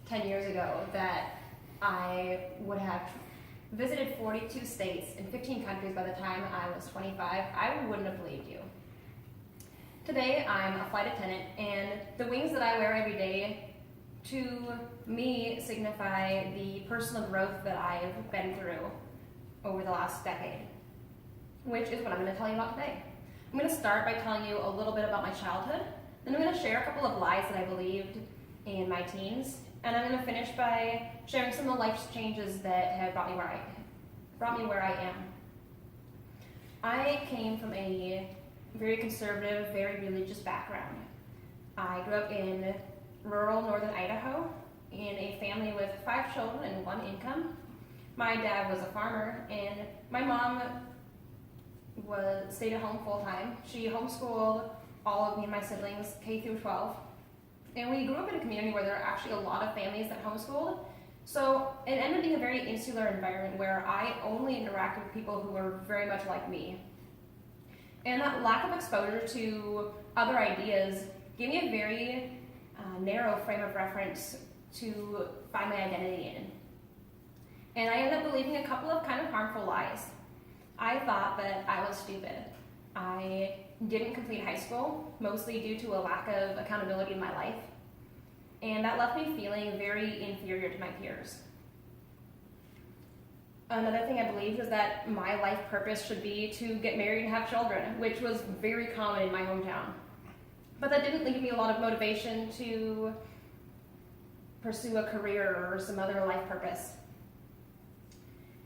10 years ago that I would have visited 42 states and 15 countries by the time I was 25, I wouldn't have believed you. Today, I'm a flight attendant, and the wings that I wear every day, to me, signify the personal growth that I've been through over the last decade, which is what I'm going to tell you about today. I'm going to start by telling you a little bit about my childhood, then I'm going to share a couple of lies that I believed in my teens, and I'm going to finish by sharing some of the life changes that have brought me where I am. I came from a very conservative, very religious background. I grew up in rural northern Idaho in a family with 5 children and 1 income. My dad was a farmer, and my mom stayed at home full time. She homeschooled all of me and my siblings K through 12. And we grew up in a community where there are actually a lot of families that homeschooled. So it ended up being a very insular environment where I only interacted with people who were very much like me. And that lack of exposure to other ideas gave me a very narrow frame of reference to find my identity in. And I ended up believing a couple of kind of harmful lies. I thought that I was stupid. I didn't complete high school, mostly due to a lack of accountability in my life. And that left me feeling very inferior to my peers. Another thing I believed was that my life purpose should be to get married and have children, which was very common in my hometown. But that didn't give me a lot of motivation to pursue a career or some other life purpose.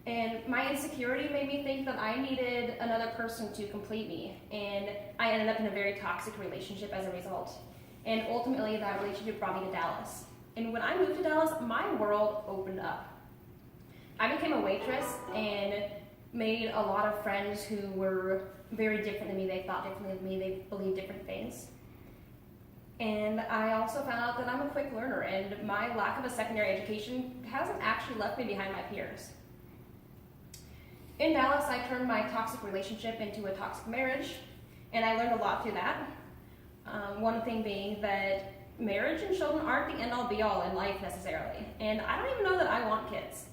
And my insecurity made me think that I needed another person to complete me, and I ended up in a very toxic relationship as a result. And ultimately, that relationship brought me to Dallas. And when I moved to Dallas, my world opened up. I became a waitress and made a lot of friends who were very different than me. They thought differently than me. They believed different things. And I also found out that I'm a quick learner, and my lack of a secondary education hasn't actually left me behind my peers. In Dallas, I turned my toxic relationship into a toxic marriage, and I learned a lot through that. One thing being that marriage and children aren't the end-all be-all in life necessarily, and I don't even know that I want kids.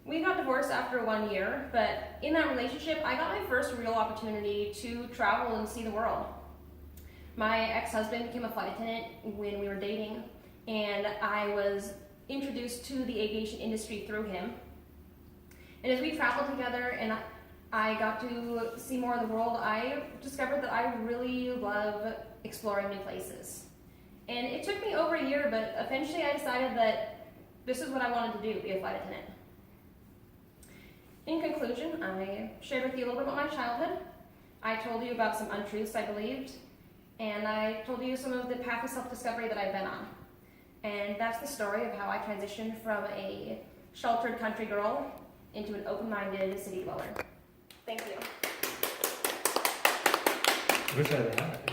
We got divorced after 1 year, but in that relationship, I got my first real opportunity to travel and see the world. My ex-husband became a flight attendant when we were dating, and I was introduced to the aviation industry through him. And as we traveled together and I got to see more of the world, I discovered that I really love exploring new places. And it took me over a year, but eventually I decided that this is what I wanted to do, be a flight attendant. In conclusion, I shared with you a little bit about my childhood. I told you about some untruths I believed, and I told you some of the path of self-discovery that I've been on. And that's the story of how I transitioned from a sheltered country girl into an open-minded city dweller. Thank you. Wish I had that.